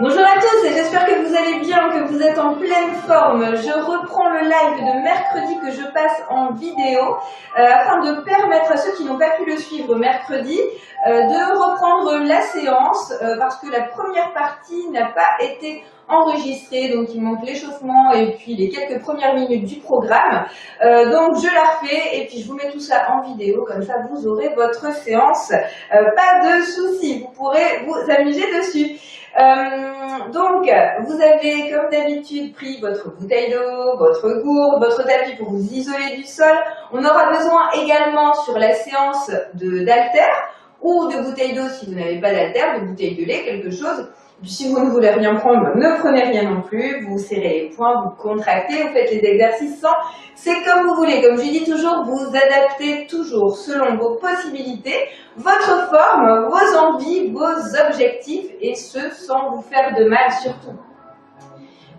Bonjour à tous et j'espère que vous allez bien, que vous êtes en pleine forme. Je reprends le live de mercredi que je passe en vidéo afin de permettre à ceux qui n'ont pas pu le suivre mercredi de reprendre la séance parce que la première partie n'a pas été enregistrée, donc il manque l'échauffement et puis les quelques premières minutes du programme. Donc je la refais et puis je vous mets tout ça en vidéo, comme ça vous aurez votre séance. Pas de soucis, vous pourrez vous amuser dessus. Donc, vous avez comme d'habitude pris votre bouteille d'eau, votre gourde, votre tapis pour vous isoler du sol. On aura besoin également sur la séance d'haltères ou de bouteille d'eau si vous n'avez pas d'haltères, de bouteille de lait, quelque chose. Puis si vous ne voulez rien prendre, ne prenez rien non plus, vous serrez les poings, vous contractez, vous faites les exercices sans, c'est comme vous voulez. Comme je dis toujours, vous adaptez toujours selon vos possibilités, votre forme, vos envies, vos objectifs, et ce sans vous faire de mal surtout.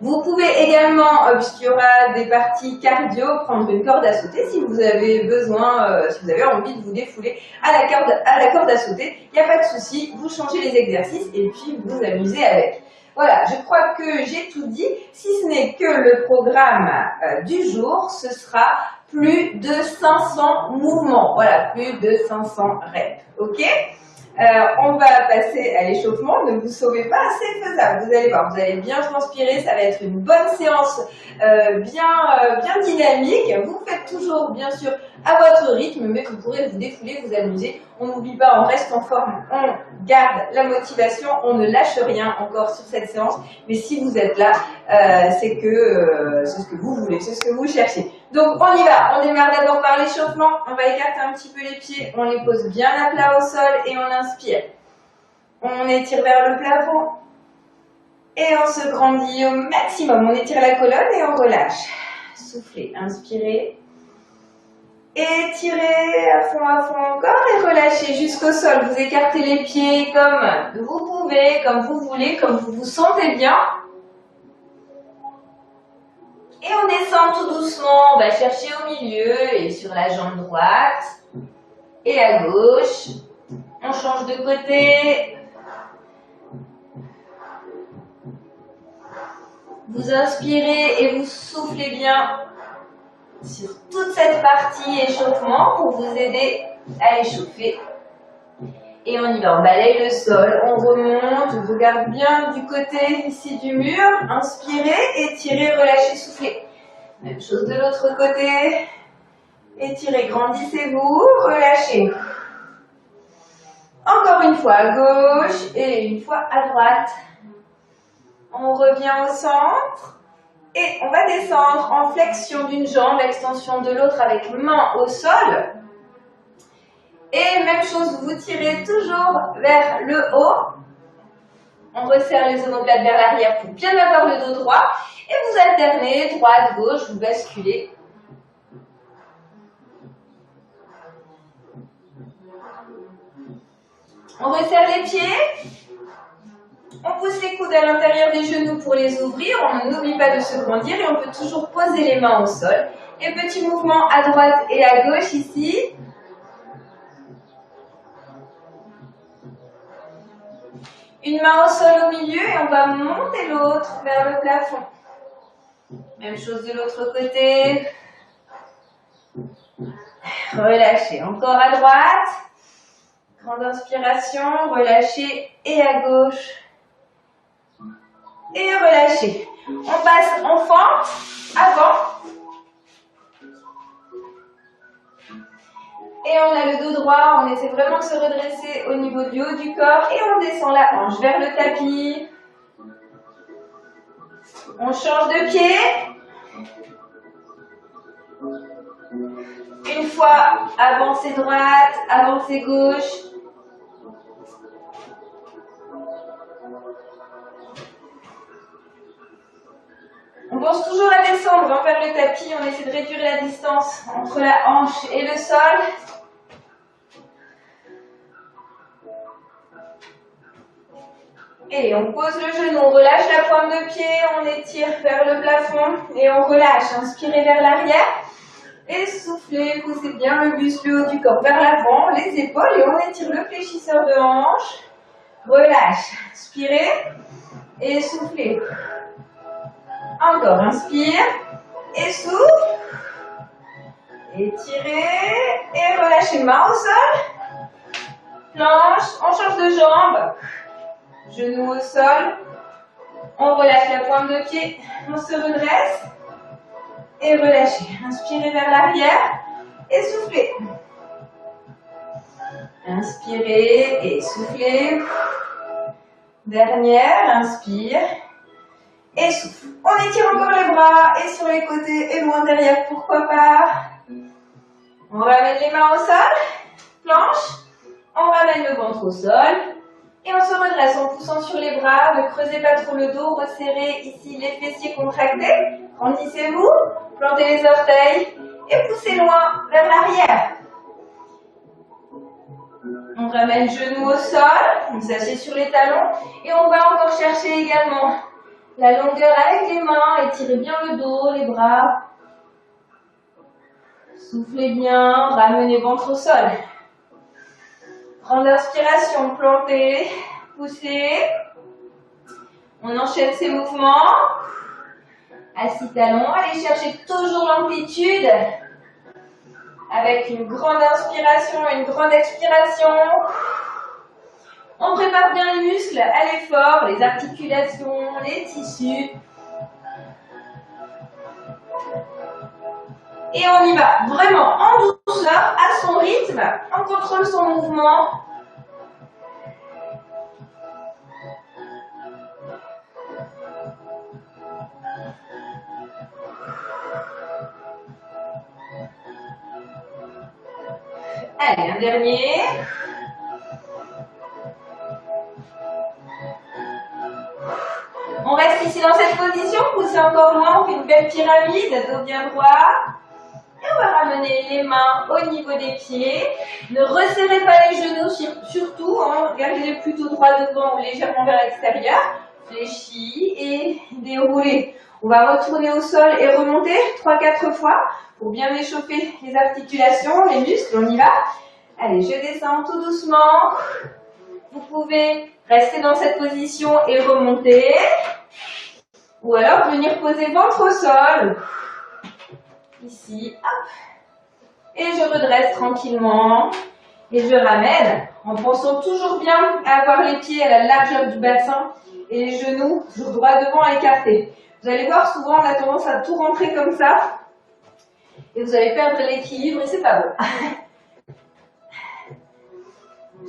Vous pouvez également, puisqu'il y aura des parties cardio, prendre une corde à sauter si vous avez besoin, si vous avez envie de vous défouler à la corde à sauter. Il n'y a pas de souci, vous changez les exercices et puis vous vous amusez avec. Voilà, je crois que j'ai tout dit. Si ce n'est que le programme du jour, ce sera plus de 500 mouvements. Voilà, plus de 500 reps. Ok ? On va passer à l'échauffement, ne vous sauvez pas, c'est faisable, vous allez voir, vous allez bien transpirer, ça va être une bonne séance bien dynamique. Vous faites toujours bien sûr à votre rythme, mais vous pourrez vous défouler, vous amuser. On n'oublie pas, on reste en forme, on garde la motivation, on ne lâche rien encore sur cette séance, mais si vous êtes là, c'est ce que vous voulez, c'est ce que vous cherchez. Donc on y va, on démarre d'abord par l'échauffement, on va écarter un petit peu les pieds, on les pose bien à plat au sol et on inspire. On étire vers le plafond et on se grandit au maximum. On étire la colonne et on relâche. Soufflez, inspirez. Étirez à fond encore et relâchez jusqu'au sol. Vous écartez les pieds comme vous pouvez, comme vous voulez, comme vous vous sentez bien. Et on descend tout doucement, on va chercher au milieu et sur la jambe droite et la gauche. On change de côté. Vous inspirez et vous soufflez bien sur toute cette partie échauffement pour vous aider à échauffer. Et on y va, on balaye le sol, on remonte, on regarde bien du côté ici du mur. Inspirez, étirez, relâchez, soufflez. Même chose de l'autre côté. Étirez, grandissez-vous, relâchez. Encore une fois à gauche et une fois à droite. On revient au centre et on va descendre en flexion d'une jambe, extension de l'autre avec main au sol. Et même chose, vous tirez toujours vers le haut. On resserre les omoplates vers l'arrière pour bien avoir le dos droit. Et vous alternez droite, gauche, vous basculez. On resserre les pieds. On pousse les coudes à l'intérieur des genoux pour les ouvrir. On n'oublie pas de se grandir et on peut toujours poser les mains au sol. Et petit mouvement à droite et à gauche ici. Une main au sol au milieu et on va monter l'autre vers le plafond. Même chose de l'autre côté. Relâchez. Encore à droite. Grande inspiration. Relâchez et à gauche. Et relâchez. On passe en fente. Avant. Et on a le dos droit, on essaie vraiment de se redresser au niveau du haut du corps et on descend la hanche vers le tapis. On change de pied. Une fois, avancez droite, avancez gauche. On pense toujours à descendre vers le tapis, on essaie de réduire la distance entre la hanche et le sol. Et on pose le genou, on relâche la pointe de pied, on étire vers le plafond et on relâche. Inspirez vers l'arrière et soufflez, poussez bien le buste, le haut du corps vers l'avant, les épaules et on étire le fléchisseur de hanche. relâche. Inspirez et soufflez. Encore, inspire et souffle. Étirez et relâchez. Main au sol. Planche, on change de jambe. Genou au sol. On relâche la pointe de pied. On se redresse. Et relâchez. Inspirez vers l'arrière et soufflez. Inspirez et soufflez. Dernière, inspire et souffle. On étire encore les bras et sur les côtés et loin derrière, pourquoi pas. On ramène les mains au sol, planche. On ramène le ventre au sol et on se redresse en poussant sur les bras. Ne creusez pas trop le dos, resserrez ici les fessiers contractés. Grandissez-vous, plantez les orteils et poussez loin vers l'arrière. On ramène genou au sol, on s'assied sur les talons et on va encore chercher également la longueur avec les mains. Étirez bien le dos, les bras. Soufflez bien, ramenez ventre au sol. Grande inspiration, plantez, poussez. On enchaîne ces mouvements. Assis talons, allez chercher toujours l'amplitude. Avec une grande inspiration, une grande expiration. On prépare bien les muscles à l'effort, les articulations, les tissus. Et on y va vraiment en douceur, à son rythme. On contrôle son mouvement. Allez, un dernier. On reste ici dans cette position, poussez encore loin, on fait une belle pyramide, dos bien droit. Et on va ramener les mains au niveau des pieds. Ne resserrez pas les genoux, surtout, hein, gardez-les plutôt droit devant ou légèrement vers l'extérieur. Fléchis et déroulez. On va retourner au sol et remonter 3-4 fois pour bien échauffer les articulations, les muscles, on y va. Allez, je descends tout doucement. Vous pouvez rester dans cette position et remonter. Ou alors venir poser ventre au sol. Ici, hop. Et je redresse tranquillement. Et je ramène en pensant toujours bien à avoir les pieds à la largeur du bassin et les genoux toujours droit devant écartés. Vous allez voir, souvent on a tendance à tout rentrer comme ça. Et vous allez perdre l'équilibre et c'est pas bon.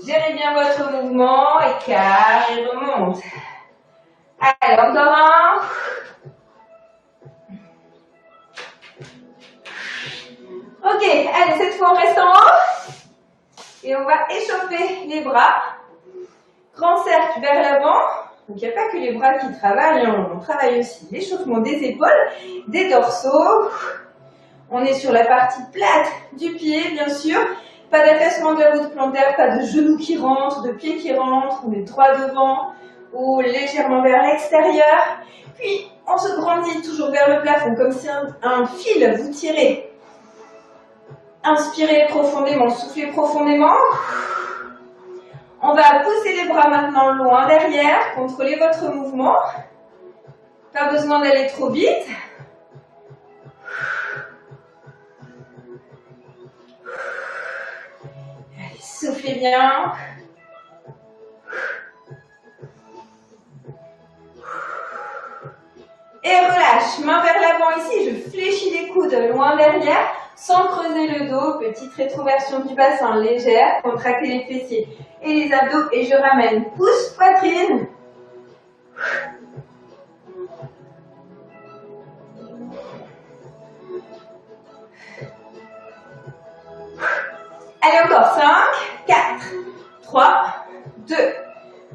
Gérez bien votre mouvement, écart et remonte. Allez, encore un. Ok, allez, cette fois on reste en haut. Et on va échauffer les bras. Grand cercle vers l'avant. Donc il n'y a pas que les bras qui travaillent, on travaille aussi l'échauffement des épaules, des dorsaux. On est sur la partie plate du pied, bien sûr. Pas d'affaissement de la voûte plantaire, pas de genoux qui rentrent, de pieds qui rentrent. On est droit devant ou légèrement vers l'extérieur. Puis on se grandit toujours vers le plafond, comme si un fil vous tirez. Inspirez profondément, soufflez profondément. On va pousser les bras maintenant loin derrière, contrôlez votre mouvement. Pas besoin d'aller trop vite. Allez, soufflez bien. Et relâche, main vers l'avant ici, je fléchis les coudes loin derrière, sans creuser le dos, petite rétroversion du bassin légère, contractez les fessiers et les abdos et je ramène, pouce, poitrine. Allez encore, 5, 4, 3, 2,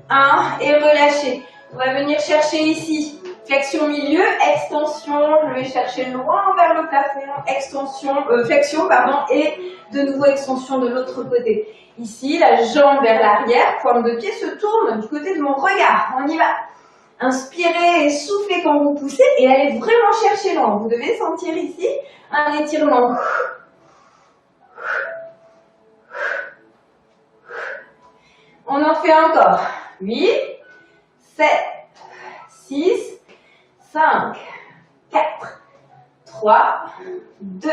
1 et relâchez. On va venir chercher ici. Flexion milieu, extension, je vais chercher loin vers le plafond, extension, flexion, pardon, et de nouveau extension de l'autre côté. Ici, la jambe vers l'arrière, pointe de pied se tourne du côté de mon regard. On y va. Inspirez et soufflez quand vous poussez et allez vraiment chercher loin. Vous devez sentir ici un étirement. On en fait encore. 8, 7, 6, 5, 4, 3, 2,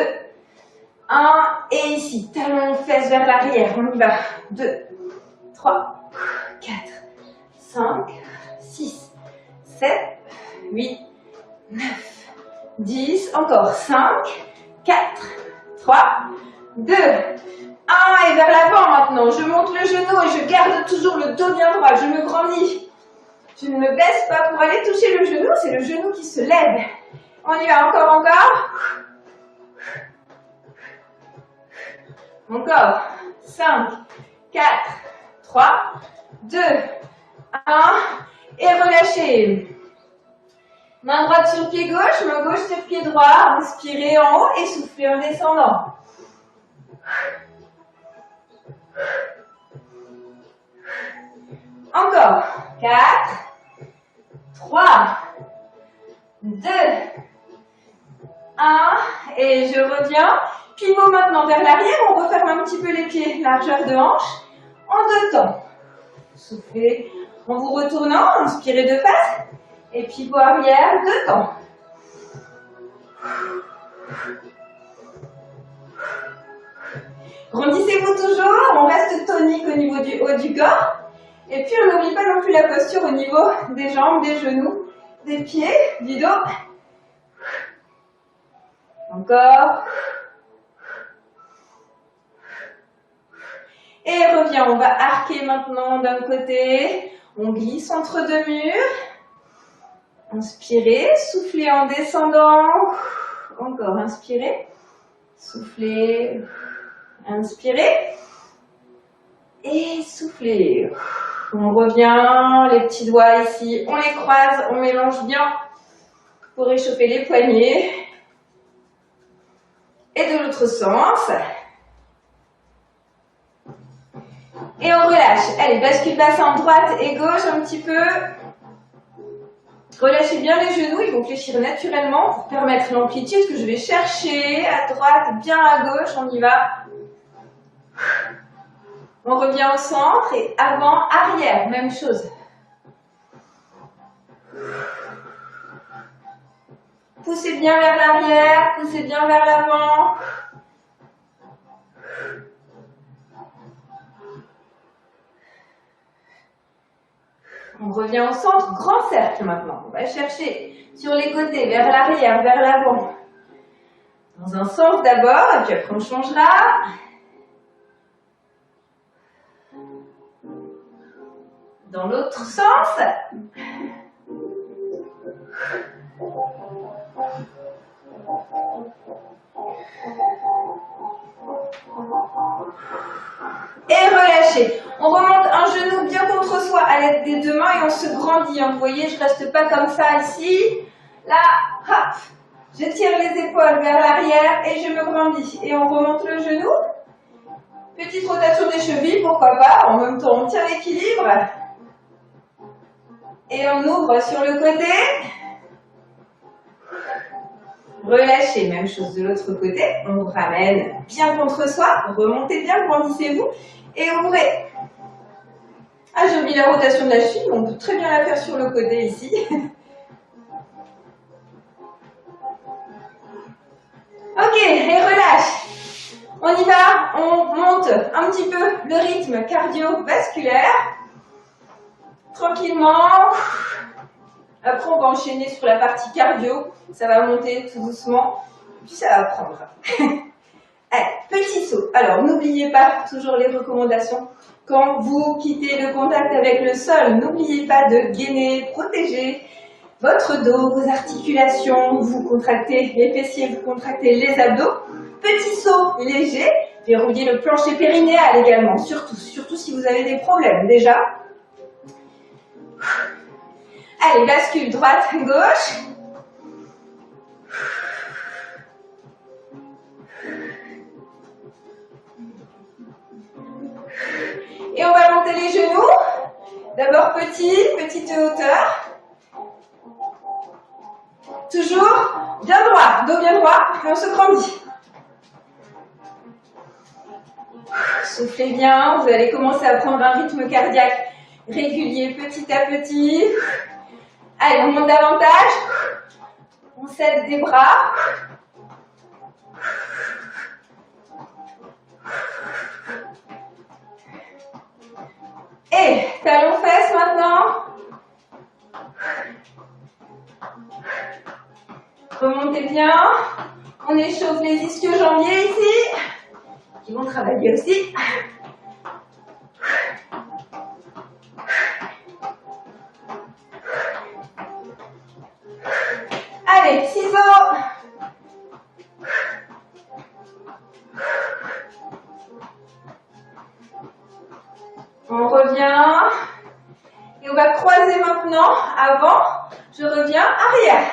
1. Et ici, talons, fesses vers l'arrière. On y va. 2, 3, 4, 5, 6, 7, 8, 9, 10. Encore. 5, 4, 3, 2, 1. Et vers l'avant maintenant. Je monte le genou et je garde toujours le dos bien droit. Je me grandis. Je ne me baisse pas pour aller toucher le genou. C'est le genou qui se lève. On y va. Encore, encore. Encore. 5, 4, 3, 2, 1. Et relâchez. Main droite sur pied gauche, main gauche sur pied droit. Inspirez en haut et soufflez en descendant. Encore. 4, 3, 2, 1. Et je reviens. Pivot maintenant vers l'arrière. On referme un petit peu les pieds, largeur de hanche. En deux temps. Soufflez en vous retournant. Inspirez de face. Et pivot arrière, deux temps. Grandissez-vous toujours. On reste tonique au niveau du haut du corps. Et puis, on n'oublie pas non plus la posture au niveau des jambes, des genoux, des pieds, du dos. Encore. Et reviens, on va arquer maintenant d'un côté. On glisse entre deux murs. Inspirez, soufflez en descendant. Encore, inspirez. Soufflez. Inspirez. Et soufflez. On revient, les petits doigts ici, on les croise, on mélange bien pour réchauffer les poignets. Et de l'autre sens. Et on relâche. Allez, bascule bassin droite et gauche un petit peu. Relâchez bien les genoux, ils vont fléchir naturellement pour permettre l'amplitude que je vais chercher à droite, bien à gauche, on y va. On revient au centre et avant, arrière, même chose. Poussez bien vers l'arrière, poussez bien vers l'avant. On revient au centre, grand cercle maintenant. On va chercher sur les côtés, vers l'arrière, vers l'avant. Dans un sens d'abord, et puis après on changera. Dans l'autre sens. Et relâchez. On remonte un genou bien contre soi à l'aide des deux mains et on se grandit. Vous voyez, je ne reste pas comme ça ici. Là, hop. Je tire les épaules vers l'arrière et je me grandis. Et on remonte le genou. Petite rotation des chevilles, pourquoi pas. En même temps, on tient l'équilibre. Et on ouvre sur le côté. Relâchez, même chose de l'autre côté. On ramène bien contre soi. Remontez bien, grandissez-vous. Et ouvrez. Ah, j'ai oublié la rotation de la cheville. On peut très bien la faire sur le côté ici. Ok, et relâche. On y va. On monte un petit peu le rythme cardio-vasculaire. Tranquillement. Après, on va enchaîner sur la partie cardio. Ça va monter tout doucement. Puis ça va prendre. Allez, petit saut. Alors, n'oubliez pas toujours les recommandations. Quand vous quittez le contact avec le sol, n'oubliez pas de gainer, protéger votre dos, vos articulations. Vous contractez les fessiers, vous contractez les abdos. Petit saut léger. Verrouillez le plancher périnéal également. Surtout si vous avez des problèmes déjà. Allez, bascule droite, gauche. Et on va monter les genoux. D'abord petite hauteur. Toujours bien droit, dos bien droit, et on se grandit. Soufflez bien, vous allez commencer à prendre un rythme cardiaque régulier petit à petit. Allez, on monte davantage. On s'aide des bras. Et talons fesses maintenant. Remontez bien. On échauffe les ischio-jambiers ici, qui vont travailler aussi. Allez, ciseaux. On revient. Et on va croiser maintenant. Avant, je reviens arrière.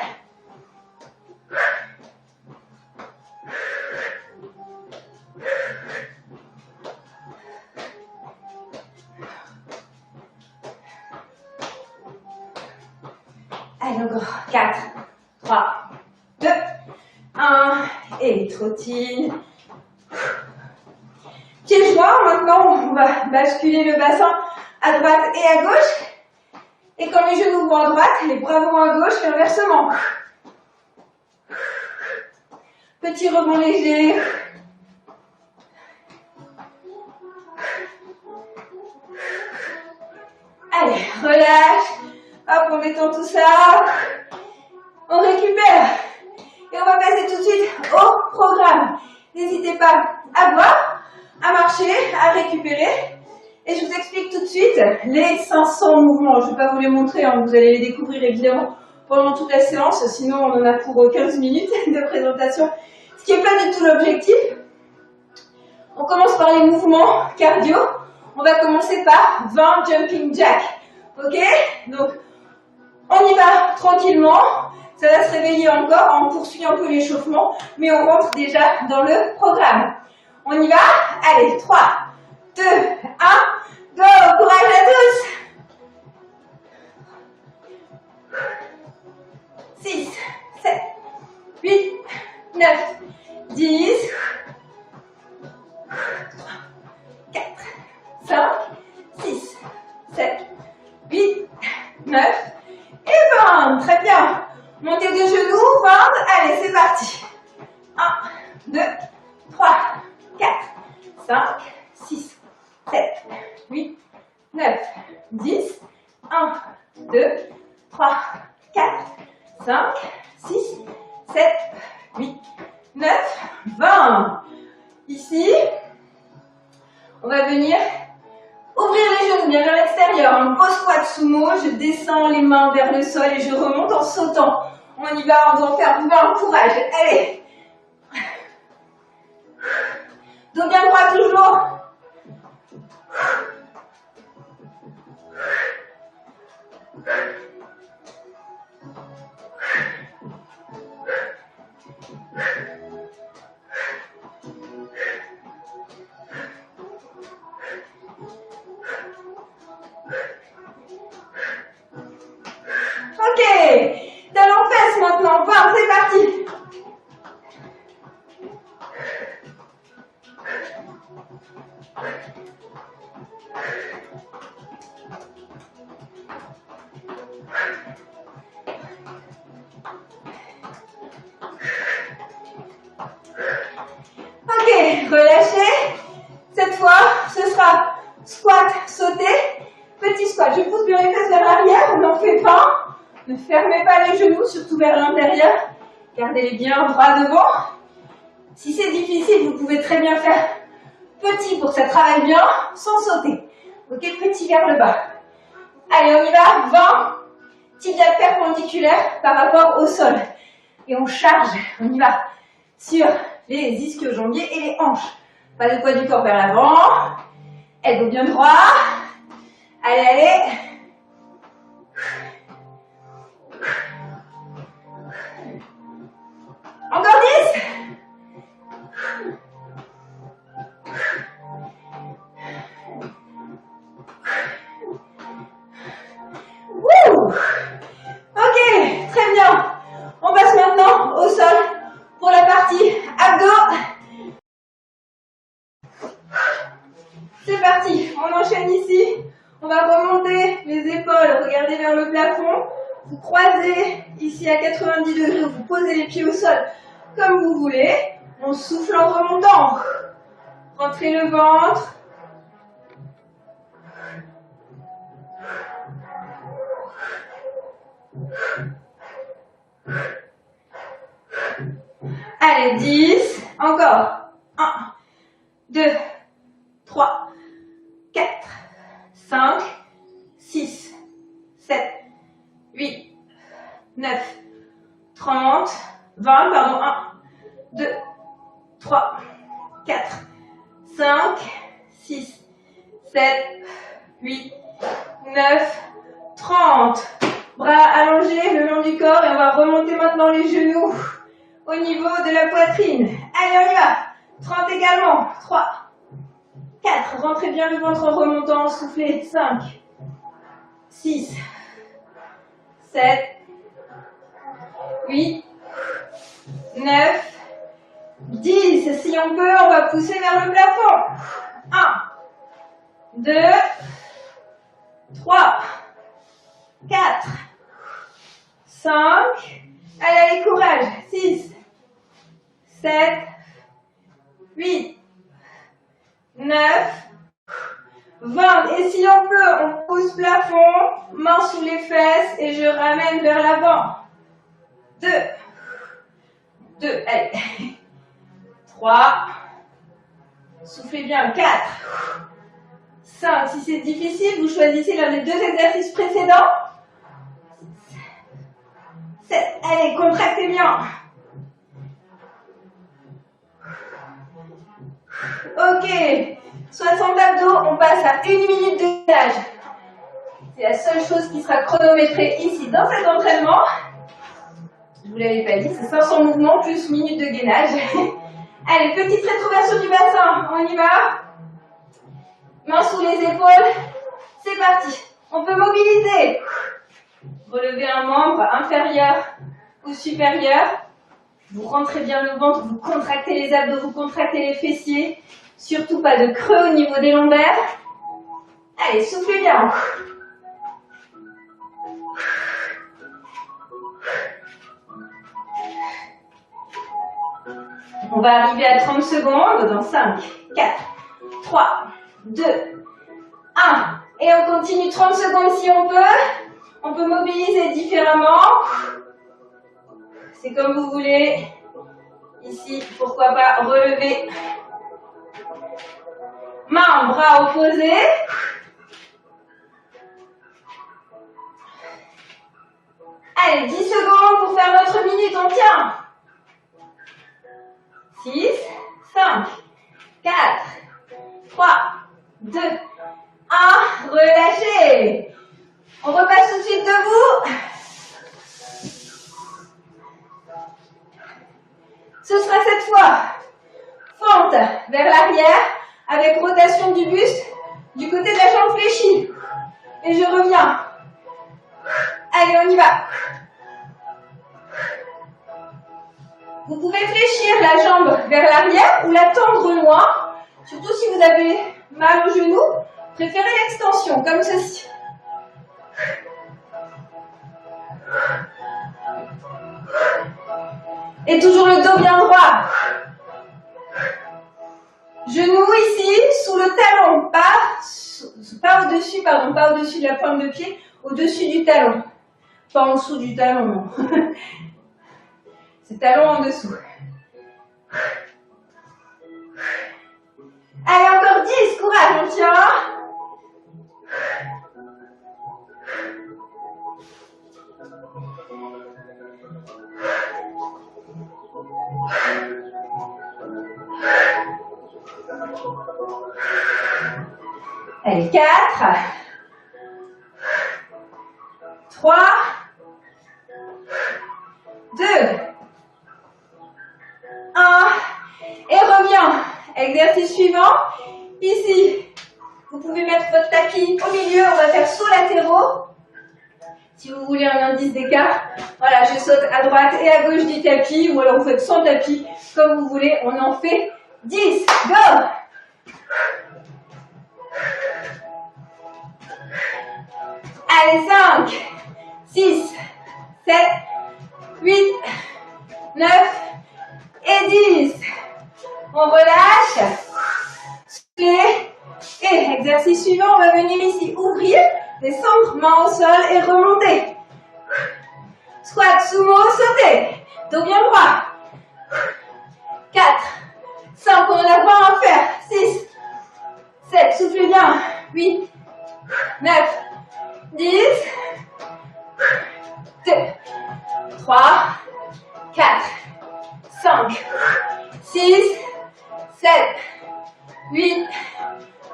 Allez, encore. 4, 3, 2, 1. Et trottine. Pieds joints. Maintenant, on va basculer le bassin à droite et à gauche. Et quand les genoux vont à droite, les bras vont à gauche et inversement. Petit rebond léger. Allez, relâche. Hop, on détend tout ça. On récupère. Et on va passer tout de suite au programme. N'hésitez pas à boire, à marcher, à récupérer. Et je vous explique tout de suite les 500 mouvements. Je ne vais pas vous les montrer, hein. Vous allez les découvrir évidemment pendant toute la séance. Sinon, on en a pour 15 minutes de présentation. Ce qui n'est pas du tout l'objectif. On commence par les mouvements cardio. On va commencer par 20 jumping jacks. Ok? Donc, on y va tranquillement. Ça va se réveiller encore. On poursuit un peu l'échauffement. Mais on rentre déjà dans le programme. On y va? Allez, 3, 2, 1, go! Courage à tous! 6, 7, 8, 9, 10, 4, 5, 6, 7, 8, 9 et 20. Très bien. Montez de genoux, 20. Allez, c'est parti. 1, 2, 3, 4, 5, 6, 7, 8, 9, 10, 1, 2, 3, 4, 5, 6, 7, 8, 9, 20. Ici, on va venir ouvrir les genoux bien vers l'extérieur. Un beau squat sumo, je descends les mains vers le sol et je remonte en sautant. On y va, on doit faire 20, courage. Allez. Dos bien droit toujours. Ok, talons fesses maintenant, 20, c'est parti. Ok, relâchez. Cette fois, ce sera squat, sauter, petit squat. Je pousse bien les fesses vers l'arrière, on n'en fait pas. Ne fermez pas les genoux, surtout vers l'intérieur. Gardez-les bien droits devant. Si c'est difficile, vous pouvez très bien faire petit pour que ça travaille bien, sans sauter. Ok, petit vers le bas. Allez, on y va. 20. Tibia perpendiculaire par rapport au sol. Et on charge. On y va sur les ischio-jambiers et les hanches. Pas le poids du corps vers l'avant. Elbow bien droit. Allez, allez. Encore 10. Wouh. Ok, très bien. On passe maintenant au sol pour la partie abdos. C'est parti, on enchaîne ici. On va remonter les épaules, regardez vers le plafond. Vous croisez ici à 90 degrés, vous posez les pieds au sol comme vous voulez. On souffle en remontant. Rentrez le ventre. Allez, 10. Encore. 1, 2, 3, 4, 5, 6, 7, 8, 9, 30, 20, pardon, 1, 2, 3, 4, 5, 6, 7, 8, 9, 30. Bras allongés le long du corps et on va remonter maintenant les genoux au niveau de la poitrine. Allez, on y va. 30 également. 3, 4. Rentrez bien le ventre en remontant, soufflez. 5, 6, 7, 8, 9, 10. Si on peut, on va pousser vers le plafond. 1, 2, 3, 4, 5. Allez, allez, courage. 6, 7, 8, 9, 20. Et si on peut, on pousse plafond, main sous les fesses et je ramène vers l'avant. 2, allez. 3, soufflez bien. 4, 5. Si c'est difficile, vous choisissez l'un des 2 exercices précédents. 7, allez, contractez bien. Ok, 60 abdos, on passe à 1 minute de gainage. C'est la seule chose qui sera chronométrée ici dans cet entraînement. Je vous l'avais pas dit, c'est 500 mouvements plus minute de gainage. Allez, petite rétroversion du bassin, on y va. Mains sous les épaules, c'est parti. On peut mobiliser. Relevez un membre inférieur ou supérieur. Vous rentrez bien le ventre, vous contractez les abdos, vous contractez les fessiers. Surtout pas de creux au niveau des lombaires. Allez, soufflez bien. On va arriver à 30 secondes dans 5, 4, 3, 2, 1. Et on continue 30 secondes si on peut. On peut mobiliser différemment. C'est comme vous voulez. Ici, pourquoi pas relever. Main, bras opposés. Allez, 10 secondes pour faire notre minute, on tient. 6, 5, 4, 3, 2, 1. Relâchez. On repasse tout de suite debout. Ce sera cette fois fente vers l'arrière avec rotation du buste du côté de la jambe fléchie. Et je reviens. Allez, on y va. Vous pouvez fléchir la jambe vers l'arrière ou la tendre loin. Surtout si vous avez mal au genou, préférez l'extension, comme ceci. Et toujours le dos bien droit. Genoux ici, sous le talon, pas au-dessus, pardon, pas au-dessus de la pointe de pied, au-dessus du talon. Pas en dessous du talon, non. C'est talon en dessous. Allez, encore 10, courage, on tient. Allez, 4, 3, 2, 1, et reviens. Exercice suivant, ici, vous pouvez mettre votre tapis au milieu, on va faire sauts latéraux. Si vous voulez un indice d'écart, voilà, je saute à droite et à gauche du tapis, ou alors vous faites sans tapis, comme vous voulez, on en fait 10, go! Allez, 5, 6, 7, 8, 9 et 10. On relâche. Et exercice suivant, on va venir ici ouvrir, descendre, main au sol et remonter. Squat, sumo, sauter. Dos bien droit. 4, 5, on en a 20 à faire. 6, 7, soufflez bien. 8, 9, 10, 2, 3, 4, 5, 6, 7, 8,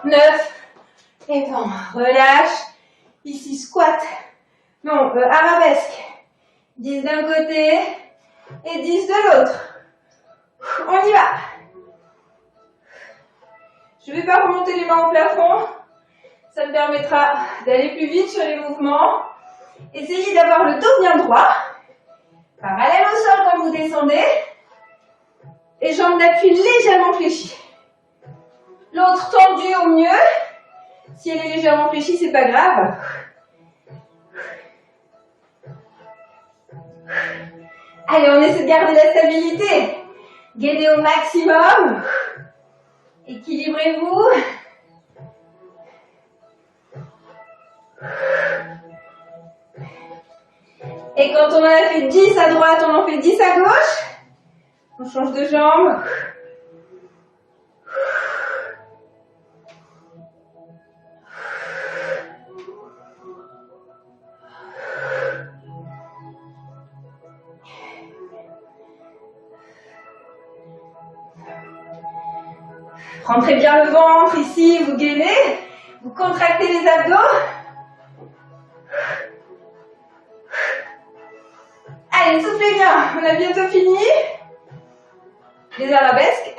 9 et 20. Relâche. Ici, squat. Non, arabesque. 10 d'un côté et 10 de l'autre. On y va. Je ne vais pas remonter les mains au plafond. Ça me permettra d'aller plus vite sur les mouvements. Essayez d'avoir le dos bien droit. Parallèle au sol quand vous descendez. Et jambes d'appui légèrement fléchies. L'autre tendue au mieux. Si elle est légèrement fléchie, c'est pas grave. Allez, on essaie de garder la stabilité. Gainez au maximum. Équilibrez-vous. Et quand on en a fait 10 à droite, on en fait 10 à gauche. On change de jambe. Rentrez bien le ventre ici, vous gainez, vous contractez les abdos. Allez, soufflez bien, on a bientôt fini. Les arabesques.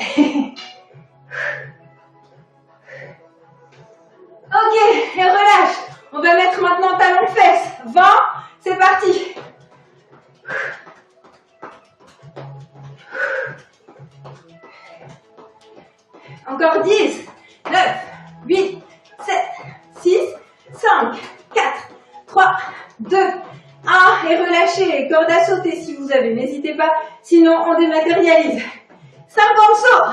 Ok, et relâche. On va mettre maintenant talon fesses. 20, c'est parti. Encore 10, 9, 8, 7, 6, 5, 4, 3, 2, 1. Et relâchez. Corde à sauter si vous avez. N'hésitez pas. Sinon, on dématérialise. 50 sauts.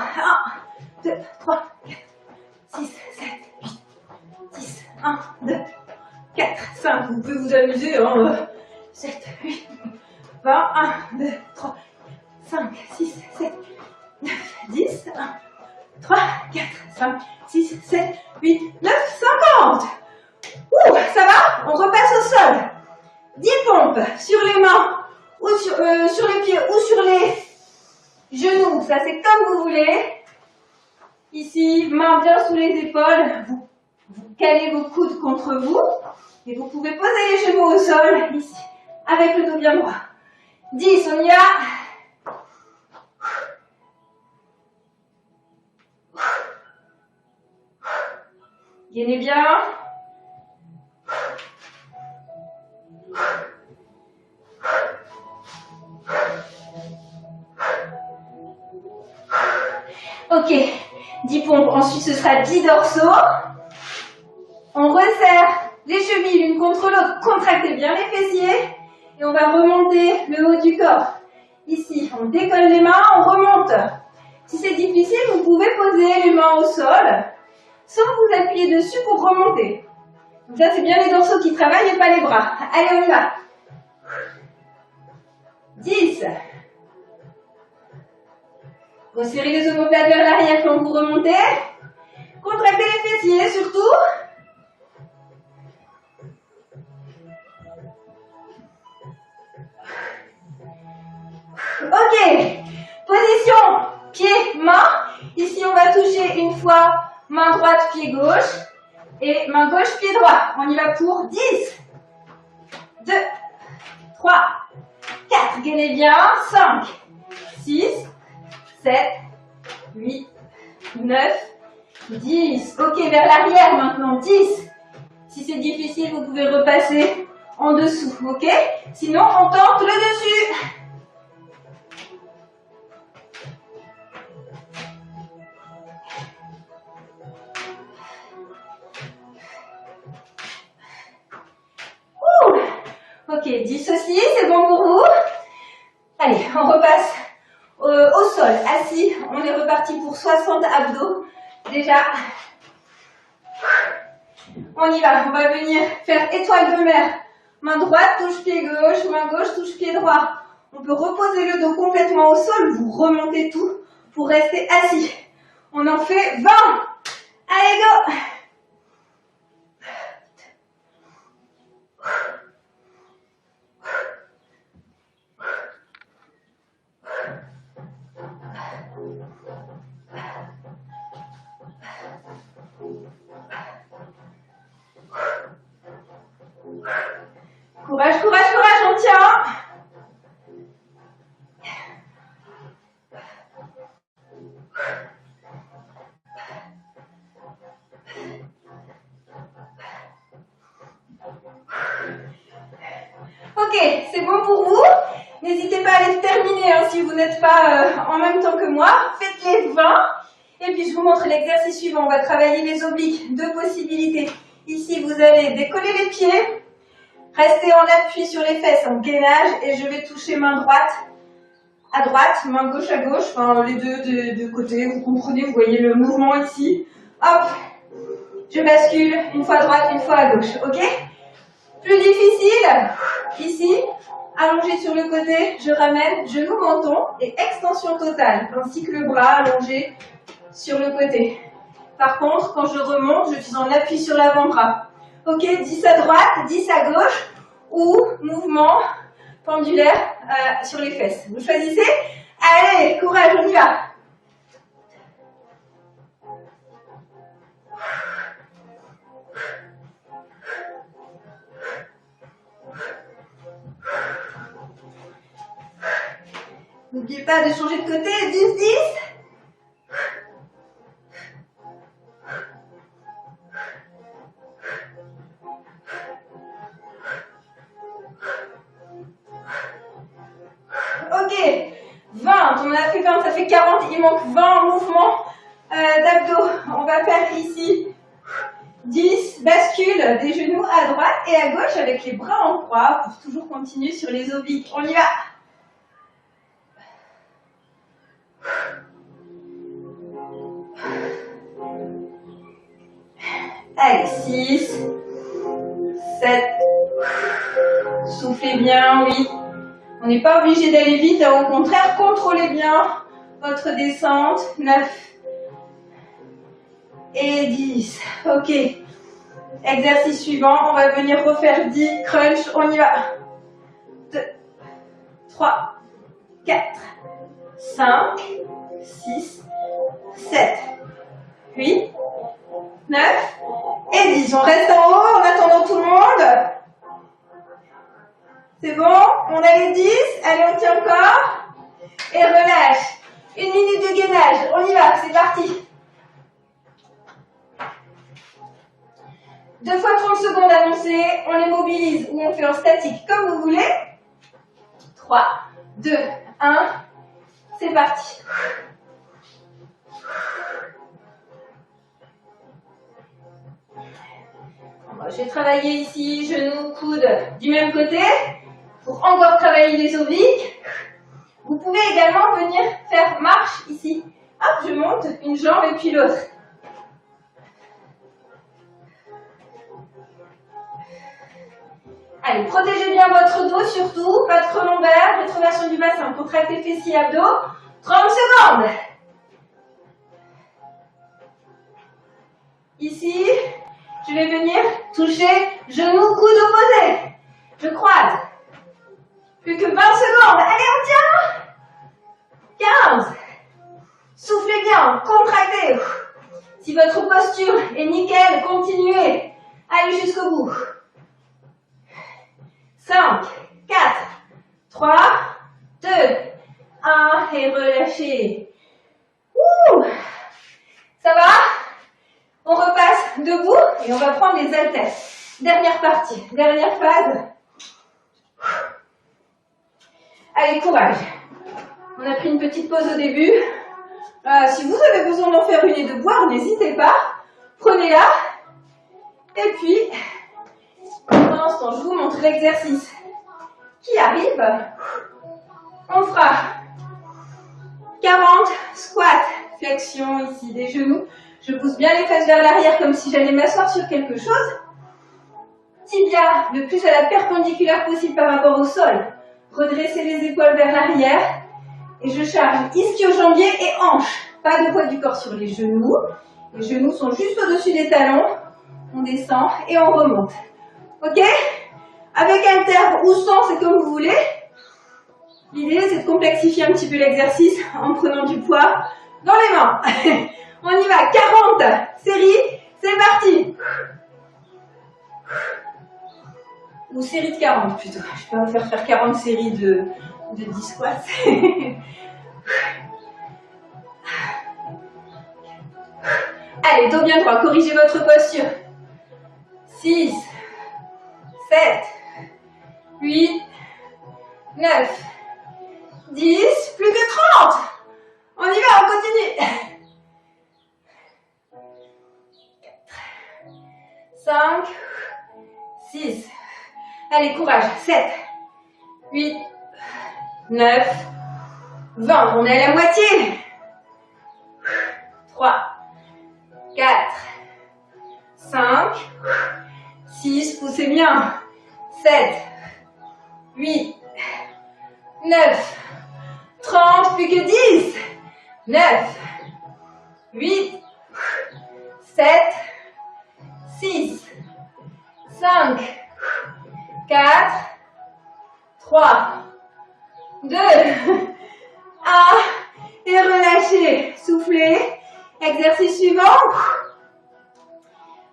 1, 2, 3, 4, 6, 7, 8, 10, 1, 2, 4, 5. Vous pouvez vous amuser. 7, 8, 20, 1, 2, 3, 5, 6, 7, 9, 10, 1, 3, 4, 5, 6, 7, 8, 9, 50. Ouh, ça va? On repasse au sol. 10 pompes sur les mains, ou sur les pieds, ou sur les genoux. Ça, c'est comme vous voulez. Ici, main bien sous les épaules. Vous calez vos coudes contre vous. Et vous pouvez poser les genoux au sol, ici, avec le dos bien droit. 10, on y va. Gainez bien. Ok, 10 pompes. Ensuite, ce sera 10 dorsaux. On resserre les chevilles l'une contre l'autre. Contractez bien les fessiers. Et on va remonter le haut du corps. Ici, on décolle les mains, on remonte. Si c'est difficile, vous pouvez poser les mains au sol sans vous appuyer dessus pour remonter. Donc ça, c'est bien les dorsaux qui travaillent et pas les bras. Allez, on y va. 10. Resserrez les omoplates vers l'arrière quand vous remontez. Contractez les fessiers surtout. Ok. Position pied, main. Ici, on va toucher une fois main droite, pied gauche. Et main gauche, pied droit. On y va pour 10. 2, 3, 4. Gainez bien. 5, 6, 7, 8, 9, 10. Ok, vers l'arrière maintenant. 10. Si c'est difficile, vous pouvez repasser en dessous. Ok? Sinon, on tente le dessus. Ok, 10 aussi, c'est bon pour vous? Allez, on repasse au sol, assis. On est reparti pour 60 abdos. Déjà, on y va. On va venir faire étoile de mer. Main droite touche pied gauche, main gauche touche pied droit. On peut reposer le dos complètement au sol. Vous remontez tout pour rester assis. On en fait 20. Allez, go! Courage, courage, courage, on tient. Ok, c'est bon pour vous? N'hésitez pas à les terminer hein, si vous n'êtes pas en même temps que moi. Faites les 20. Et puis je vous montre l'exercice suivant. On va travailler les obliques. Deux possibilités. Ici, vous allez décoller les pieds. Restez en appui sur les fesses en gainage. Et je vais toucher main droite à droite, main gauche à gauche. Enfin, les deux de côté. Vous comprenez, vous voyez le mouvement ici. Hop, je bascule une fois à droite, une fois à gauche. Ok? Plus difficile, ici, allongé sur le côté, je ramène genou, menton et extension totale, ainsi que le bras allongé sur le côté. Par contre, quand je remonte, je suis en appui sur l'avant-bras. Ok, 10 à droite, 10 à gauche ou mouvement pendulaire sur les fesses. Vous choisissez? Allez, courage, on y va! N'oubliez pas de changer de côté, 10-10. Ok, 20, on en a fait 20, ça fait 40, il manque 20 mouvements d'abdos. On va faire ici 10, bascule des genoux à droite et à gauche avec les bras en croix pour toujours continuer sur les obliques. On y va! Allez, 6, 7, soufflez bien, oui. On n'est pas obligé d'aller vite, au contraire, contrôlez bien votre descente. 9 et 10. Ok. Exercice suivant, on va venir refaire 10 crunch. On y va. 2, 3, 4, 5, 6, 7, 8, 9 et 10. On reste en haut en attendant tout le monde. C'est bon? On a les 10. Allez, on tient encore. Et relâche. 1 minute de gainage. On y va, c'est parti. 2 fois 30 secondes annoncées. On les mobilise ou on fait en statique comme vous voulez. 3, 2, 1. C'est parti. Je vais travailler ici, genoux, coudes du même côté, pour encore travailler les obliques. Vous pouvez également venir faire marche ici. Hop, je monte une jambe et puis l'autre. Allez, protégez bien votre dos surtout, votre lombaire, rétroversion du bassin, contractez fessiers, abdos. 30 secondes. Ici, je vais venir toucher genoux, coude opposé. Je croise. Plus que 20 secondes. Allez, on tient. 15. Soufflez bien, contractez. Si votre posture est nickel, continuez. Allez jusqu'au bout. 5, 4, 3, 2, 1 et relâchez. Ouh. Ça va? On repasse debout et on va prendre les haltères. Dernière partie, dernière phase. Allez, courage. On a pris une petite pause au début. Si vous avez besoin d'en faire une et de boire, n'hésitez pas. Prenez-la. Et puis, pour l'instant, je vous montre l'exercice qui arrive. On fera 40 squats, flexion ici des genoux. Je pousse bien les fesses vers l'arrière comme si j'allais m'asseoir sur quelque chose. Tibia le plus à la perpendiculaire possible par rapport au sol. Redressez les épaules vers l'arrière. Et je charge ischio-jambier et hanche. Pas de poids du corps sur les genoux. Les genoux sont juste au-dessus des talons. On descend et on remonte. Ok? Avec haltère ou sans, c'est comme vous voulez. L'idée, c'est de complexifier un petit peu l'exercice en prenant du poids dans les mains. On y va, 40 séries, c'est parti. Ou série de 40 plutôt. Je vais pas vous faire 40 séries de 10 squats. Allez, dos bien droit, corrigez votre posture. 6, 7, 8, 9, 10, plus que 30. On y va, on continue. 4, 5, 6. Allez, courage. 7, 8, 9, 20. On est à la moitié. 3, 4, 5, 6, poussez bien. 7, 8, 9, 30, plus que 10. 9, 8, 7, 6, 5, 4, 3, 2, 1, et relâchez, soufflez, exercice suivant,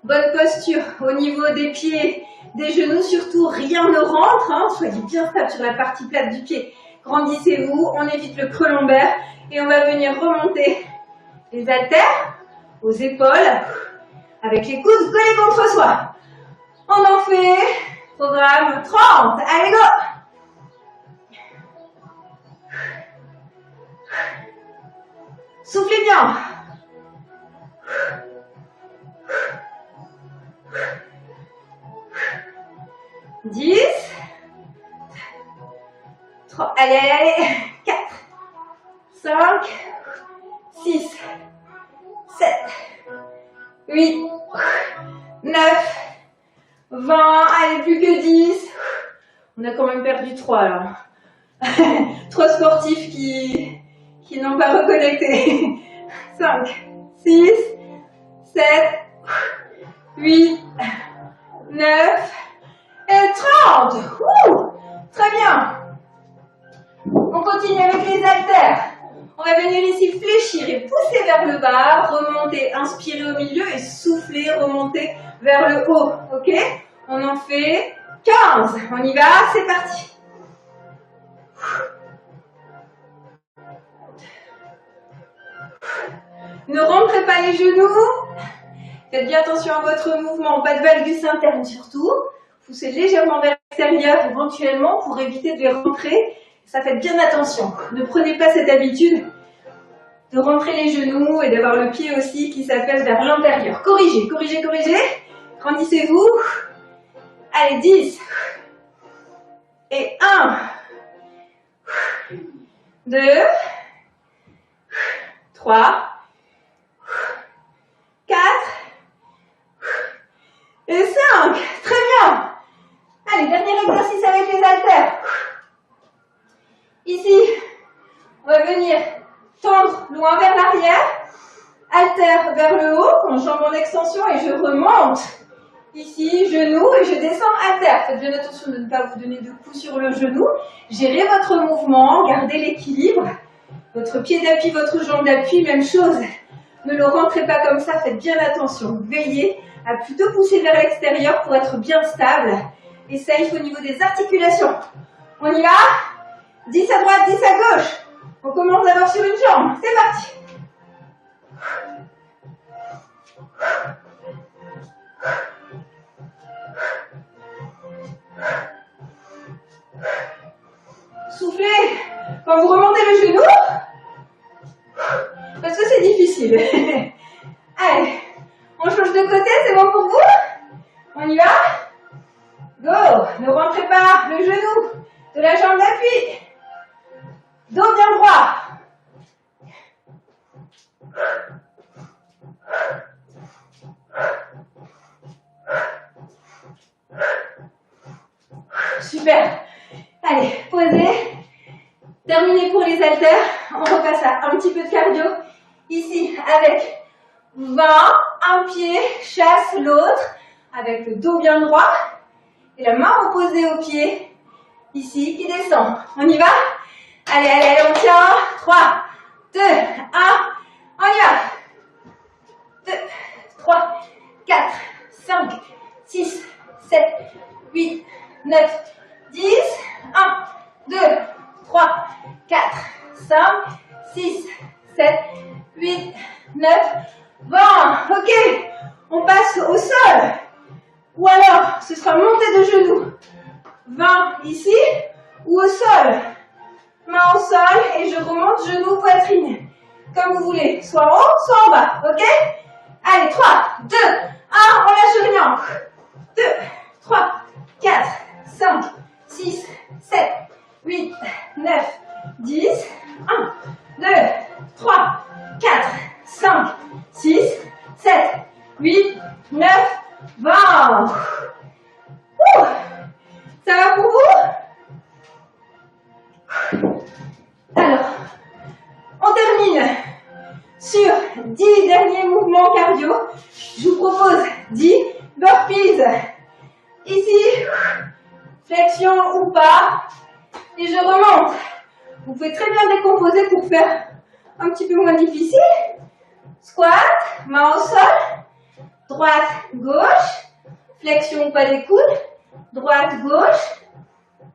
bonne posture au niveau des pieds, des genoux surtout, rien ne rentre, hein. Soyez bien stable sur la partie plate du pied, grandissez-vous, on évite le creux lombaire et on va venir remonter les haltères aux épaules avec les coudes collés contre soi. On en fait, programme 30, allez go! Soufflez bien. 10, 3, allez, allez, allez, 4, 5, 6, 7, 8, 9, 20, allez, plus que 10. On a quand même perdu 3 là. 3 sportifs qui n'ont pas reconnecté. 5, 6, 7, 8, 9 et 30. Ouh, très bien. On continue avec les haltères. On va venir ici fléchir et pousser vers le bas, remonter, inspirer au milieu et souffler, remonter vers le haut. Ok? On en fait 15. On y va, c'est parti. Ne rentrez pas les genoux. Faites bien attention à votre mouvement, pas de valgus interne surtout. Poussez légèrement vers l'extérieur éventuellement pour éviter de les rentrer. Ça fait bien attention. Ne prenez pas cette habitude de rentrer les genoux et d'avoir le pied aussi qui s'appelle vers l'intérieur. Corrigez, corrigez, corrigez. Grandissez-vous. Allez, 10. Et 1. 2. 3. 4. Et 5. Très bien. Allez, dernier exercice avec les haltères. Ici, on va venir tendre loin vers l'arrière, haltère vers le haut, jambe en extension et je remonte. Ici, genou et je descends haltère. Faites bien attention de ne pas vous donner de coups sur le genou. Gérez votre mouvement, gardez l'équilibre. Votre pied d'appui, votre jambe d'appui, même chose. Ne le rentrez pas comme ça, faites bien attention. Veillez à plutôt pousser vers l'extérieur pour être bien stable. Et safe au niveau des articulations. On y va? 10 à droite, 10 à gauche. On commence d'abord sur une jambe. C'est parti. Soufflez quand vous remontez le genou. Parce que c'est difficile. Allez, on change de côté, c'est bon pour vous? On y va? Go! Ne rentrez pas le genou. de la jambe d'appui. Dos bien droit. Super. Allez, posez. Terminé pour les haltères. On repasse à un petit peu de cardio. Ici, avec 20, un pied chasse l'autre, avec le dos bien droit. Et la main reposée au pied, ici, qui descend. On y va? Allez, allez, allez, on tient. 3, 2, 1, on y va. 2, 3, 4, 5, 6, 7, 8, 9, 10, 1, 2, 3, 4, 5, 6, 7, 8, 9, 20. Ok, on passe au sol. Ou alors, ce sera montée de genoux. 20 ici, ou au sol. Main au sol, et je remonte genoux, poitrine. Comme vous voulez, soit en haut, soit en bas. Ok? Allez, 3, 2, 1, on lâche rien. 2, 3, 4, 5, 6, 7, 8, 9, 10, 1, 2, 3, 4, 5, 6, 7, 8, 9, 20. Ouh. Ça va pour vous? Alors, on termine sur 10 derniers mouvements cardio. Je vous propose 10 burpees. Ici, flexion ou pas. Et je remonte. Vous pouvez très bien décomposer pour faire un petit peu moins difficile. Squat, main au sol. Droite, gauche. Flexion ou pas des coudes. Droite, gauche.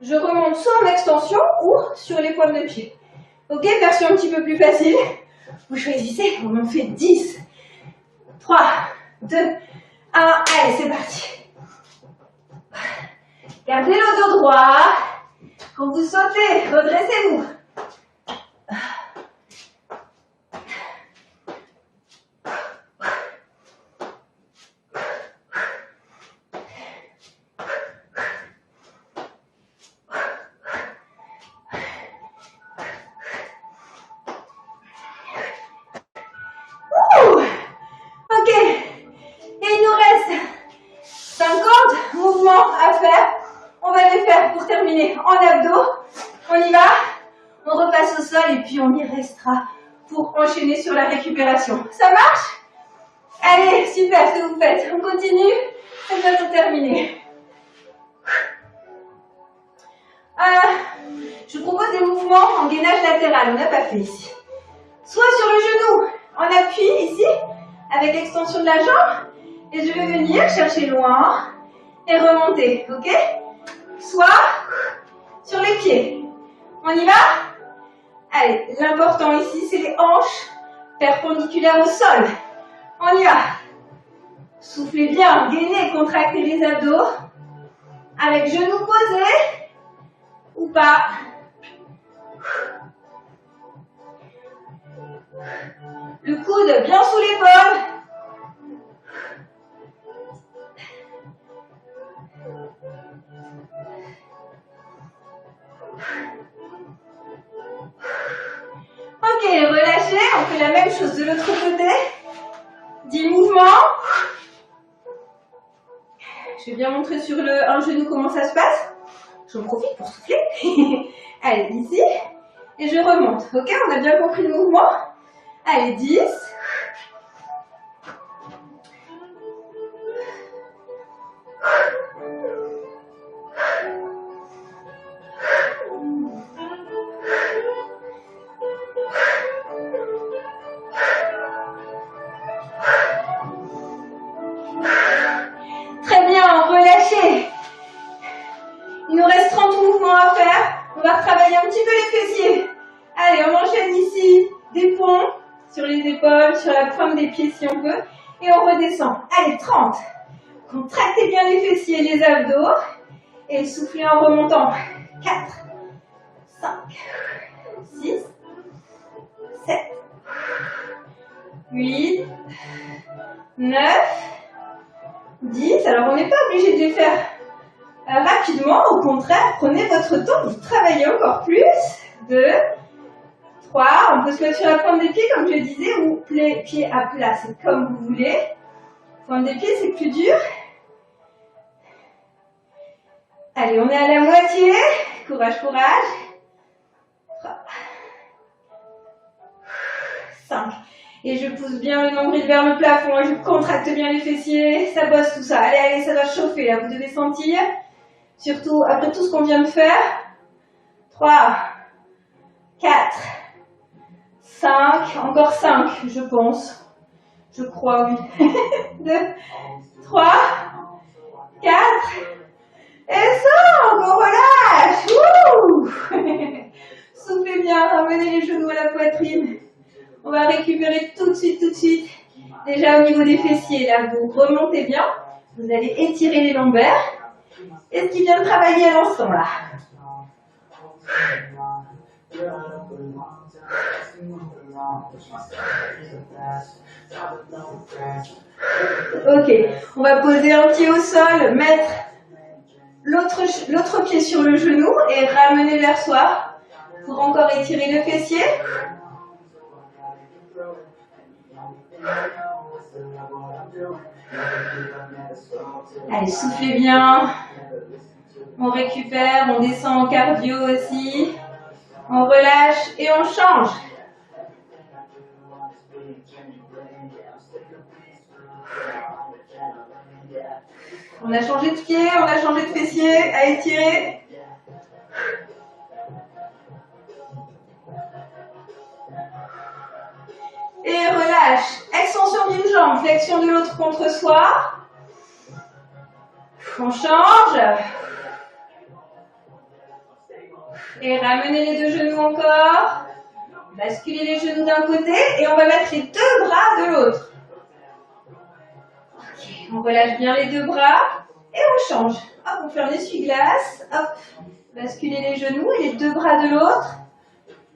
Je remonte soit en extension ou sur les pointes de pied. Ok, version un petit peu plus facile. Vous choisissez, on en fait 10. 3, 2, 1. Allez, c'est parti. Gardez le dos droit. Quand vous sautez, redressez-vous. Ok, et il nous reste 50 mouvements à faire. On va les faire pour terminer en abdos. On y va, on repasse au sol et puis on y restera pour enchaîner sur la récupération. Ça marche? Allez, super ce que vous faites. On continue, c'est bientôt terminé. Je vous propose des mouvements en gainage latéral, on n'a pas fait ici. Soit sur le genou, en appui ici, avec l'extension de la jambe, et je vais venir chercher loin et remonter, ok? Soit sur les pieds. On y va? Allez, l'important ici, c'est les hanches perpendiculaires au sol. On y va. Soufflez bien, gainez, contractez les abdos. Avec genoux posés ou pas. Le coude bien sous l'épaule. Ok, relâchez, on fait la même chose de l'autre côté. 10 mouvements. Je vais bien montrer sur un genou comment ça se passe. J'en profite pour souffler. Allez, ici. Et je remonte. Ok, on a bien compris le mouvement. Allez, 10. Très bien, relâchez. Il nous reste 30 mouvements à faire. On va retravailler un petit peu les fessiers. Allez, on enchaîne ici des ponts sur les épaules, sur la pointe des pieds si on peut. Et on redescend. Allez, 30. Contractez bien les fessiers, les abdos. Et soufflez en remontant. 4, 5, 6, 7, 8, 9, 10. Alors, on n'est pas obligé de les faire rapidement, au contraire, prenez votre temps pour travailler encore plus. 2, 3, on peut se mettre sur la pointe des pieds comme je le disais, ou pieds à plat, c'est comme vous voulez. Pointe des pieds, c'est plus dur. Allez, on est à la moitié. Courage, courage. 3, 5. Et je pousse bien le nombril vers le plafond et je contracte bien les fessiers. Ça bosse tout ça. Allez, allez, ça doit chauffer là. Vous devez sentir. Surtout après tout ce qu'on vient de faire. 3, 4, 5. Encore 5, je pense. Je crois, oui. 2, 3, 4. Et 5. On relâche. Wouh. Soufflez bien. Ramenez les genoux à la poitrine. On va récupérer tout de suite. Déjà au niveau des fessiers, là, vous remontez bien. Vous allez étirer les lombaires. Et ce qui vient de travailler à l'instant, là. Ok, on va poser un pied au sol, mettre l'autre pied sur le genou et ramener vers soi pour encore étirer le fessier. Allez, soufflez bien. On récupère, on descend en cardio aussi. On relâche et on change. On a changé de pied, on a changé de fessier, à étirer. Et relâche. Extension d'une jambe, flexion de l'autre contre soi. On change. Et ramenez les deux genoux encore. Basculez les genoux d'un côté et on va mettre les deux bras de l'autre. Okay, on relâche bien les deux bras et on change. Hop, on fait un essuie-glace. Hop, basculez les genoux et les deux bras de l'autre.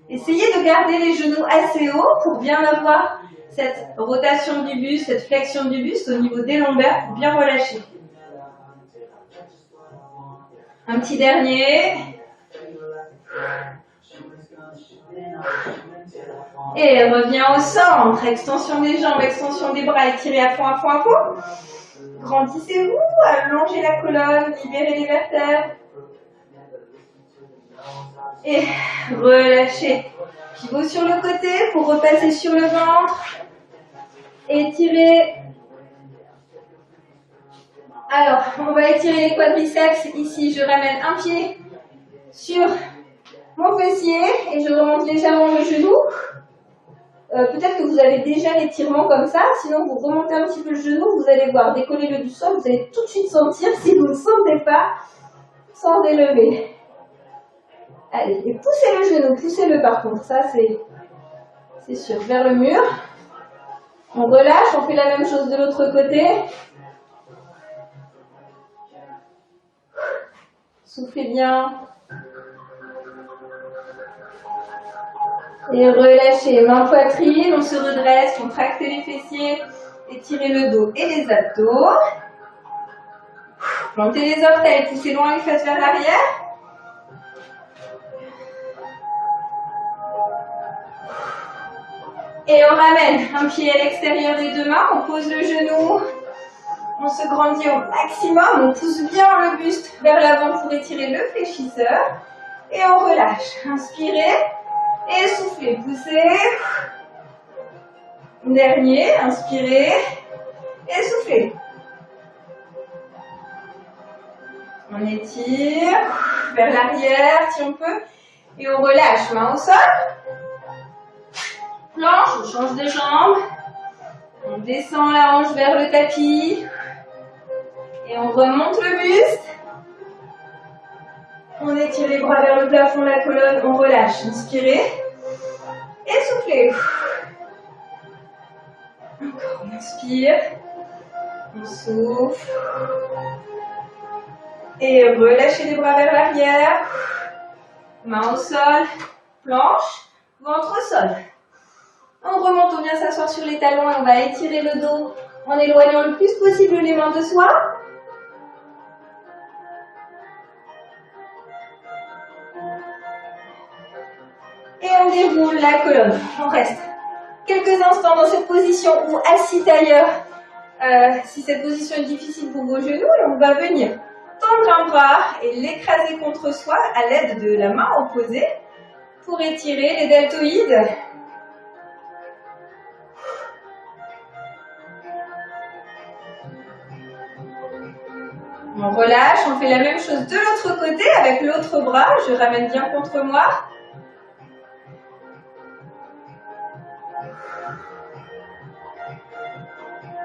Essayez de garder les genoux assez hauts pour bien avoir cette rotation du buste, cette flexion du buste au niveau des lombaires pour bien relâcher. Un petit dernier. Et revient au centre. Extension des jambes, extension des bras, étirez à fond, à fond, à fond. Grandissez-vous, allongez la colonne, libérez les vertèbres. Et relâchez. Pivot sur le côté pour repasser sur le ventre. Étirez. Alors, on va étirer les quadriceps. Ici, je ramène un pied sur mon fessier et je remonte légèrement le genou. Peut-être que vous avez déjà l'étirement comme ça. Sinon, vous remontez un petit peu le genou. Vous allez voir, décollez-le du sol. Vous allez tout de suite sentir. Si vous ne sentez pas, sans élever. Allez, et poussez le genou, poussez-le par contre, ça c'est sûr, vers le mur. On relâche, on fait la même chose de l'autre côté. Soufflez bien. Et relâchez, main poitrine, on se redresse, contractez les fessiers, étirez le dos et les abdos. Plantez les orteils, poussez loin les fesses vers l'arrière. Et on ramène un pied à l'extérieur des deux mains, on pose le genou, on se grandit au maximum, on pousse bien le buste vers l'avant pour étirer le fléchisseur. Et on relâche. Inspirez et soufflez, poussez. Dernier, inspirez et soufflez. On étire vers l'arrière si on peut. Et on relâche, main au sol. Planche, on change de jambe. On descend la hanche vers le tapis. Et on remonte le buste. On étire les bras vers le plafond, la colonne. On relâche. Inspirez. Et soufflez. Encore, on inspire. On souffle. Et relâchez les bras vers l'arrière. Main au sol. Planche. Ventre au sol. On remonte, on vient s'asseoir sur les talons et on va étirer le dos en éloignant le plus possible les mains de soi. on déroule la colonne. On reste quelques instants dans cette position ou assis ailleurs. Si cette position est difficile pour vos genoux, et on va venir tendre un bras et l'écraser contre soi à l'aide de la main opposée pour étirer les deltoïdes. On relâche, on fait la même chose de l'autre côté avec l'autre bras. Je ramène bien contre moi.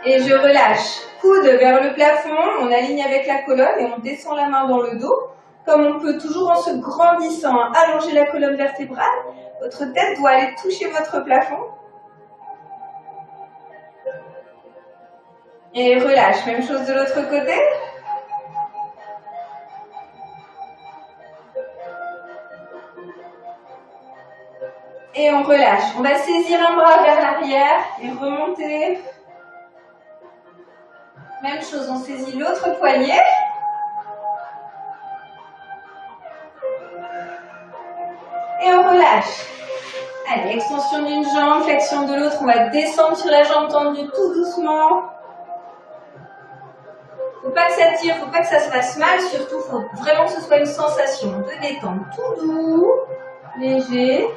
Et je relâche. Coude vers le plafond, on aligne avec la colonne et on descend la main dans le dos. Comme on peut, toujours en se grandissant, allonger la colonne vertébrale. Votre tête doit aller toucher votre plafond. Et relâche. Même chose de l'autre côté. Et on relâche. On va saisir un bras vers l'arrière et remonter. Même chose, on saisit l'autre poignet. Et on relâche. Allez, extension d'une jambe, flexion de l'autre. On va descendre sur la jambe tendue tout doucement. Faut pas que ça tire, faut pas que ça se fasse mal. Surtout, faut vraiment que ce soit une sensation de détente tout doux, léger.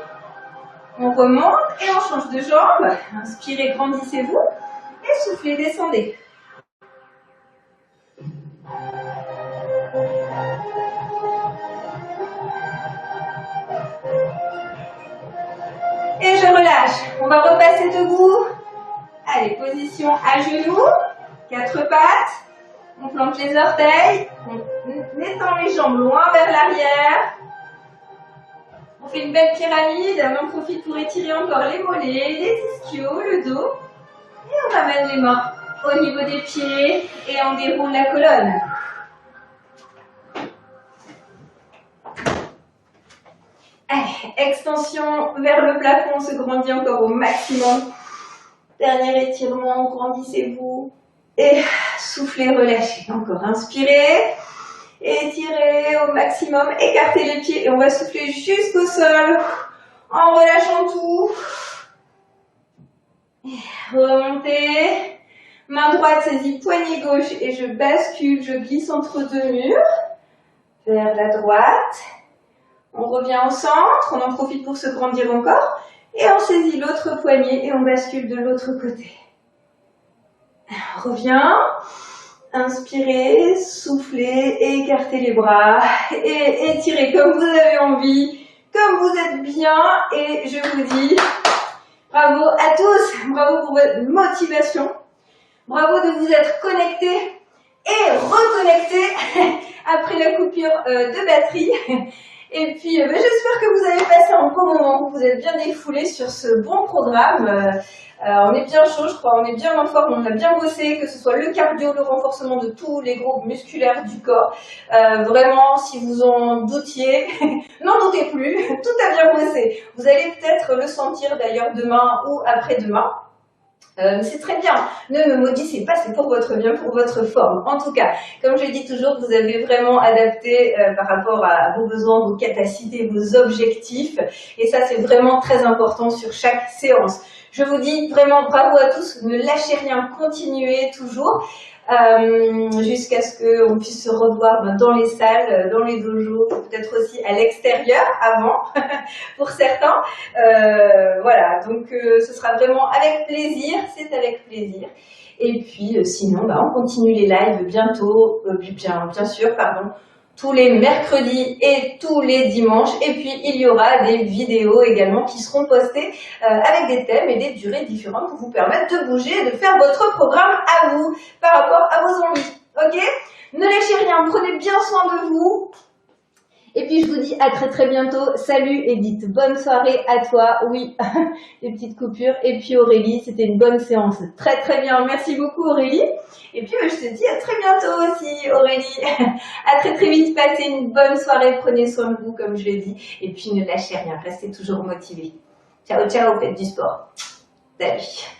On remonte et on change de jambe. Inspirez, grandissez-vous. Et soufflez, descendez. Et je relâche. On va repasser debout. Allez, position à genoux. 4 pattes. On plante les orteils. On étend les jambes loin vers l'arrière. On fait une belle pyramide. On en profite pour étirer encore les mollets, les ischios, le dos. Et on ramène les mains au niveau des pieds. Et on déroule la colonne. Allez, extension vers le plafond, on se grandit encore au maximum. Dernier étirement, grandissez-vous. Et soufflez, relâchez. Encore, inspirez. Étirez au maximum, écartez les pieds et on va souffler jusqu'au sol en relâchant tout. Et remontez. Main droite saisit poignet gauche et je bascule, je glisse entre deux murs. Vers la droite. On revient au centre, on en profite pour se grandir encore. Et on saisit l'autre poignet et on bascule de l'autre côté. On revient. Inspirez, soufflez, écartez les bras et étirez comme vous avez envie, comme vous êtes bien. Et je vous dis bravo à tous, bravo pour votre motivation, bravo de vous être connectés et reconnectés après la coupure de batterie. Et puis j'espère que vous avez passé un bon moment, que vous êtes bien défoulés sur ce bon programme. On est bien chaud, je crois, on est bien en forme, on a bien bossé, que ce soit le cardio, le renforcement de tous les groupes musculaires du corps. Vraiment, si vous en doutiez, n'en doutez plus, tout a bien bossé. Vous allez peut-être le sentir d'ailleurs demain ou après-demain. C'est très bien, ne me maudissez pas, c'est pour votre bien, pour votre forme. En tout cas, comme je dis toujours, vous avez vraiment adapté par rapport à vos besoins, vos capacités, vos objectifs. Et ça, c'est vraiment très important sur chaque séance. Je vous dis vraiment bravo à tous, ne lâchez rien, continuez toujours jusqu'à ce qu'on puisse se revoir dans les salles, dans les dojos, peut-être aussi à l'extérieur avant pour certains. Voilà, donc ce sera vraiment avec plaisir, c'est avec plaisir. Et puis sinon, on continue les lives bientôt, bien sûr, pardon. Tous les mercredis et tous les dimanches. Et puis, il y aura des vidéos également qui seront postées avec des thèmes et des durées différentes pour vous permettre de bouger et de faire votre programme à vous, par rapport à vos envies. Ok? Ne lâchez rien, prenez bien soin de vous. Et puis, je vous dis à très très bientôt. Salut Edith, bonne soirée à toi. Oui, les petites coupures. Et puis Aurélie, c'était une bonne séance. Très très bien, merci beaucoup Aurélie. Et puis, je te dis à très bientôt aussi, Aurélie. À très très vite, passez une bonne soirée, prenez soin de vous, comme je l'ai dit. Et puis, ne lâchez rien, restez toujours motivés. Ciao, ciao, faites du sport. Salut.